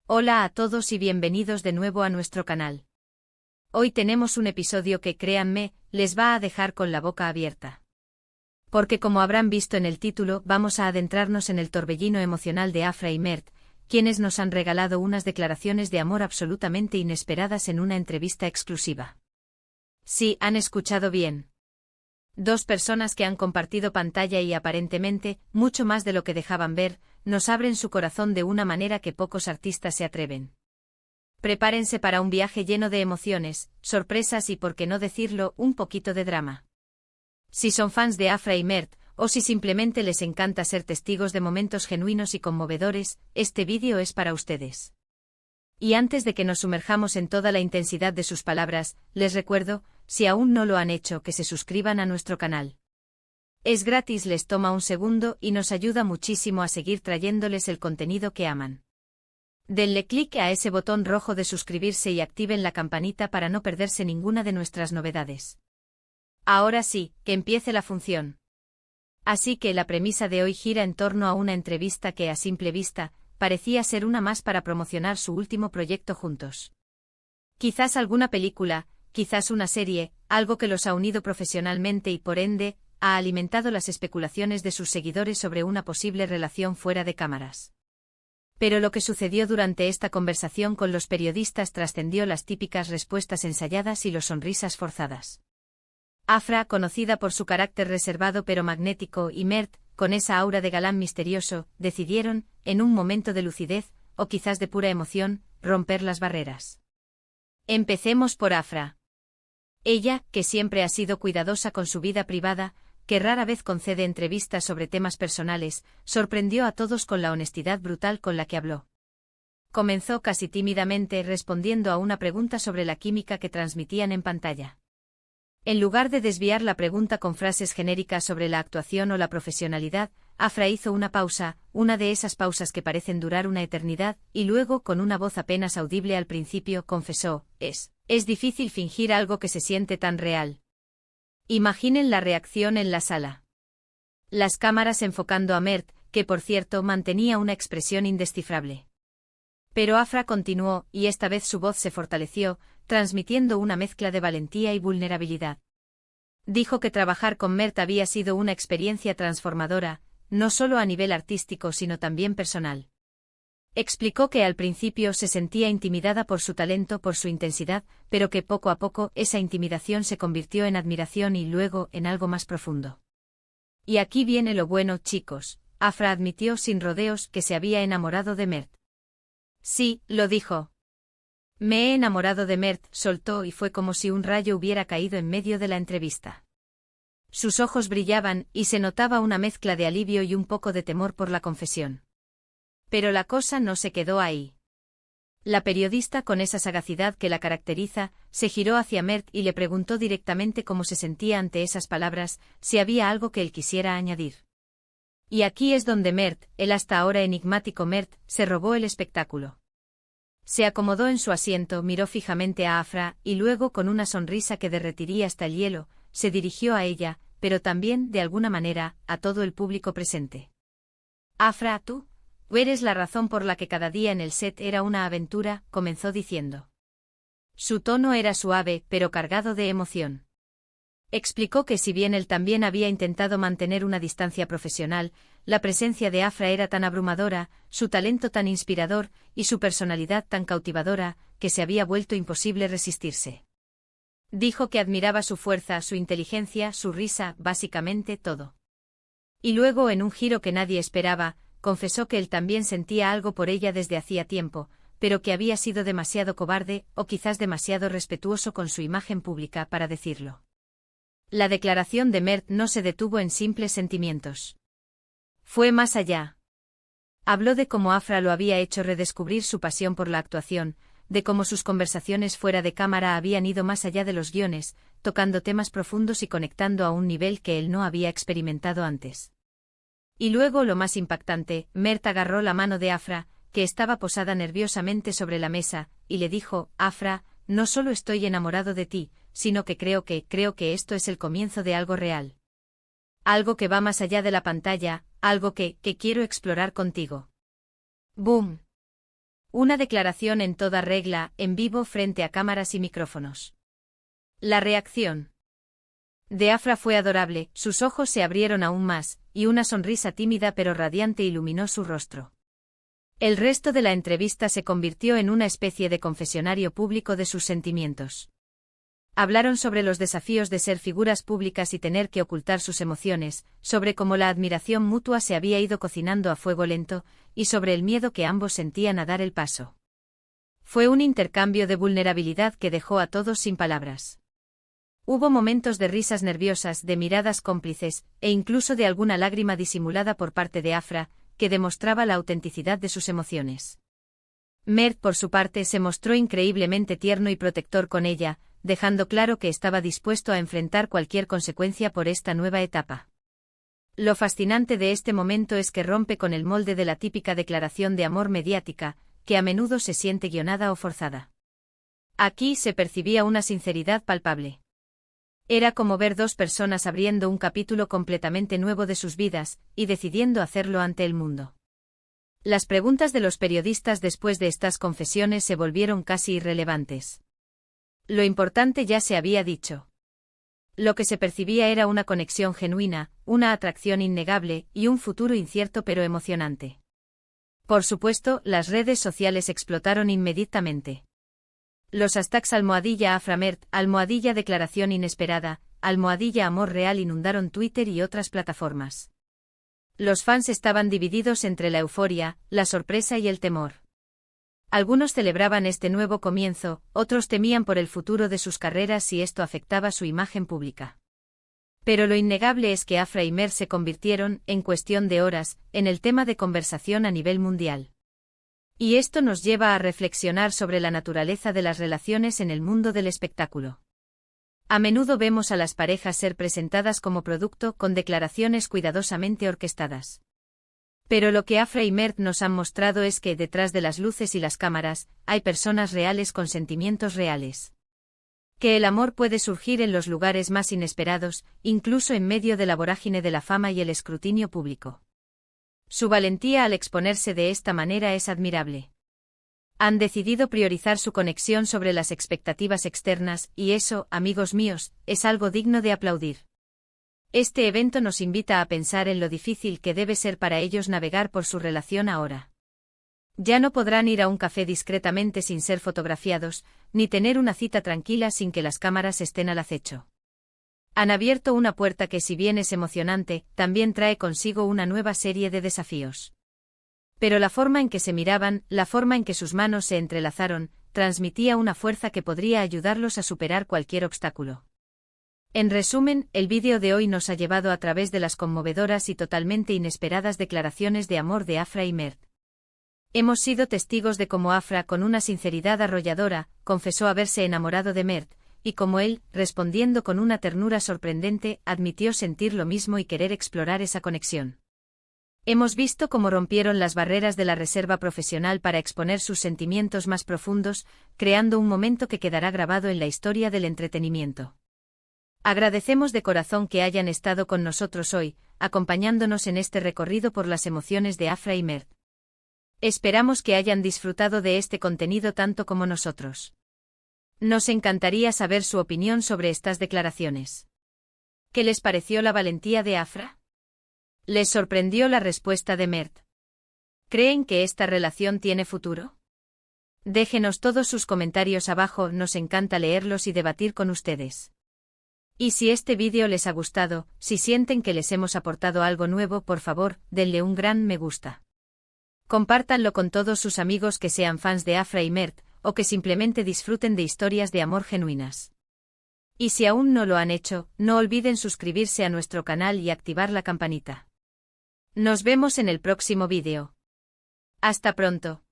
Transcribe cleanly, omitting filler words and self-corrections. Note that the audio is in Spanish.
Hola a todos y bienvenidos de nuevo a nuestro canal. Hoy tenemos un episodio que, créanme, les va a dejar con la boca abierta. Porque como habrán visto en el título, vamos a adentrarnos en el torbellino emocional de Afra y Mert, quienes nos han regalado unas declaraciones de amor absolutamente inesperadas en una entrevista exclusiva. Sí, han escuchado bien. Dos personas que han compartido pantalla y aparentemente, mucho más de lo que dejaban ver, nos abren su corazón de una manera que pocos artistas se atreven. Prepárense para un viaje lleno de emociones, sorpresas y, por qué no decirlo, un poquito de drama. Si son fans de Afra y Mert, o si simplemente les encanta ser testigos de momentos genuinos y conmovedores, este vídeo es para ustedes. Y antes de que nos sumerjamos en toda la intensidad de sus palabras, les recuerdo, si aún no lo han hecho, que se suscriban a nuestro canal. Es gratis, les toma un segundo y nos ayuda muchísimo a seguir trayéndoles el contenido que aman. Denle clic a ese botón rojo de suscribirse y activen la campanita para no perderse ninguna de nuestras novedades. Ahora sí, que empiece la función. Así que la premisa de hoy gira en torno a una entrevista que, a simple vista, parecía ser una más para promocionar su último proyecto juntos. Quizás alguna película, quizás una serie, algo que los ha unido profesionalmente y por ende, ha alimentado las especulaciones de sus seguidores sobre una posible relación fuera de cámaras. Pero lo que sucedió durante esta conversación con los periodistas trascendió las típicas respuestas ensayadas y las sonrisas forzadas. Afra, conocida por su carácter reservado pero magnético, y Mert, con esa aura de galán misterioso, decidieron, en un momento de lucidez, o quizás de pura emoción, romper las barreras. Empecemos por Afra. Ella, que siempre ha sido cuidadosa con su vida privada, que rara vez concede entrevistas sobre temas personales, sorprendió a todos con la honestidad brutal con la que habló. Comenzó casi tímidamente respondiendo a una pregunta sobre la química que transmitían en pantalla. En lugar de desviar la pregunta con frases genéricas sobre la actuación o la profesionalidad, Afra hizo una pausa, una de esas pausas que parecen durar una eternidad, y luego, con una voz apenas audible al principio, confesó: Es difícil fingir algo que se siente tan real. Imaginen la reacción en la sala. Las cámaras enfocando a Mert, que por cierto mantenía una expresión indescifrable. Pero Afra continuó, y esta vez su voz se fortaleció, transmitiendo una mezcla de valentía y vulnerabilidad. Dijo que trabajar con Mert había sido una experiencia transformadora, no solo a nivel artístico sino también personal. Explicó que al principio se sentía intimidada por su talento, por su intensidad, pero que poco a poco esa intimidación se convirtió en admiración y luego en algo más profundo. Y aquí viene lo bueno, chicos, Afra admitió sin rodeos que se había enamorado de Mert. Sí, lo dijo. Me he enamorado de Mert, soltó, y fue como si un rayo hubiera caído en medio de la entrevista. Sus ojos brillaban, y se notaba una mezcla de alivio y un poco de temor por la confesión. Pero la cosa no se quedó ahí. La periodista, con esa sagacidad que la caracteriza, se giró hacia Mert y le preguntó directamente cómo se sentía ante esas palabras, si había algo que él quisiera añadir. Y aquí es donde Mert, el hasta ahora enigmático Mert, se robó el espectáculo. Se acomodó en su asiento, miró fijamente a Afra, y luego, con una sonrisa que derretiría hasta el hielo, se dirigió a ella, pero también, de alguna manera, a todo el público presente. Afra, tú eres la razón por la que cada día en el set era una aventura, comenzó diciendo. Su tono era suave, pero cargado de emoción. Explicó que si bien él también había intentado mantener una distancia profesional, la presencia de Afra era tan abrumadora, su talento tan inspirador, y su personalidad tan cautivadora, que se había vuelto imposible resistirse. Dijo que admiraba su fuerza, su inteligencia, su risa, básicamente todo. Y luego, en un giro que nadie esperaba, confesó que él también sentía algo por ella desde hacía tiempo, pero que había sido demasiado cobarde, o quizás demasiado respetuoso con su imagen pública para decirlo. La declaración de Mert no se detuvo en simples sentimientos. Fue más allá. Habló de cómo Afra lo había hecho redescubrir su pasión por la actuación, de cómo sus conversaciones fuera de cámara habían ido más allá de los guiones, tocando temas profundos y conectando a un nivel que él no había experimentado antes. Y luego, lo más impactante, Mert agarró la mano de Afra, que estaba posada nerviosamente sobre la mesa, y le dijo: Afra, no solo estoy enamorado de ti, sino que creo que esto es el comienzo de algo real. Algo que va más allá de la pantalla, algo que quiero explorar contigo. ¡Boom! Una declaración en toda regla, en vivo frente a cámaras y micrófonos. La reacción de Afra fue adorable, sus ojos se abrieron aún más, y una sonrisa tímida pero radiante iluminó su rostro. El resto de la entrevista se convirtió en una especie de confesionario público de sus sentimientos. Hablaron sobre los desafíos de ser figuras públicas y tener que ocultar sus emociones, sobre cómo la admiración mutua se había ido cocinando a fuego lento, y sobre el miedo que ambos sentían a dar el paso. Fue un intercambio de vulnerabilidad que dejó a todos sin palabras. Hubo momentos de risas nerviosas, de miradas cómplices, e incluso de alguna lágrima disimulada por parte de Afra, que demostraba la autenticidad de sus emociones. Mert, por su parte, se mostró increíblemente tierno y protector con ella, dejando claro que estaba dispuesto a enfrentar cualquier consecuencia por esta nueva etapa. Lo fascinante de este momento es que rompe con el molde de la típica declaración de amor mediática, que a menudo se siente guionada o forzada. Aquí se percibía una sinceridad palpable. Era como ver dos personas abriendo un capítulo completamente nuevo de sus vidas, y decidiendo hacerlo ante el mundo. Las preguntas de los periodistas después de estas confesiones se volvieron casi irrelevantes. Lo importante ya se había dicho. Lo que se percibía era una conexión genuina, una atracción innegable y un futuro incierto pero emocionante. Por supuesto, las redes sociales explotaron inmediatamente. Los hashtags #AfraMert, #declaración inesperada, #amor real inundaron Twitter y otras plataformas. Los fans estaban divididos entre la euforia, la sorpresa y el temor. Algunos celebraban este nuevo comienzo, otros temían por el futuro de sus carreras si esto afectaba su imagen pública. Pero lo innegable es que Afra y Mert se convirtieron, en cuestión de horas, en el tema de conversación a nivel mundial. Y esto nos lleva a reflexionar sobre la naturaleza de las relaciones en el mundo del espectáculo. A menudo vemos a las parejas ser presentadas como producto con declaraciones cuidadosamente orquestadas. Pero lo que Afra y Mert nos han mostrado es que detrás de las luces y las cámaras, hay personas reales con sentimientos reales. Que el amor puede surgir en los lugares más inesperados, incluso en medio de la vorágine de la fama y el escrutinio público. Su valentía al exponerse de esta manera es admirable. Han decidido priorizar su conexión sobre las expectativas externas, y eso, amigos míos, es algo digno de aplaudir. Este evento nos invita a pensar en lo difícil que debe ser para ellos navegar por su relación ahora. Ya no podrán ir a un café discretamente sin ser fotografiados, ni tener una cita tranquila sin que las cámaras estén al acecho. Han abierto una puerta que, si bien es emocionante, también trae consigo una nueva serie de desafíos. Pero la forma en que se miraban, la forma en que sus manos se entrelazaron, transmitía una fuerza que podría ayudarlos a superar cualquier obstáculo. En resumen, el vídeo de hoy nos ha llevado a través de las conmovedoras y totalmente inesperadas declaraciones de amor de Afra y Mert. Hemos sido testigos de cómo Afra, con una sinceridad arrolladora, confesó haberse enamorado de Mert, y cómo él, respondiendo con una ternura sorprendente, admitió sentir lo mismo y querer explorar esa conexión. Hemos visto cómo rompieron las barreras de la reserva profesional para exponer sus sentimientos más profundos, creando un momento que quedará grabado en la historia del entretenimiento. Agradecemos de corazón que hayan estado con nosotros hoy, acompañándonos en este recorrido por las emociones de Afra y Mert. Esperamos que hayan disfrutado de este contenido tanto como nosotros. Nos encantaría saber su opinión sobre estas declaraciones. ¿Qué les pareció la valentía de Afra? ¿Les sorprendió la respuesta de Mert? ¿Creen que esta relación tiene futuro? Déjenos todos sus comentarios abajo, nos encanta leerlos y debatir con ustedes. Y si este vídeo les ha gustado, si sienten que les hemos aportado algo nuevo, por favor, denle un gran me gusta. Compártanlo con todos sus amigos que sean fans de Afra y Mert, o que simplemente disfruten de historias de amor genuinas. Y si aún no lo han hecho, no olviden suscribirse a nuestro canal y activar la campanita. Nos vemos en el próximo vídeo. Hasta pronto.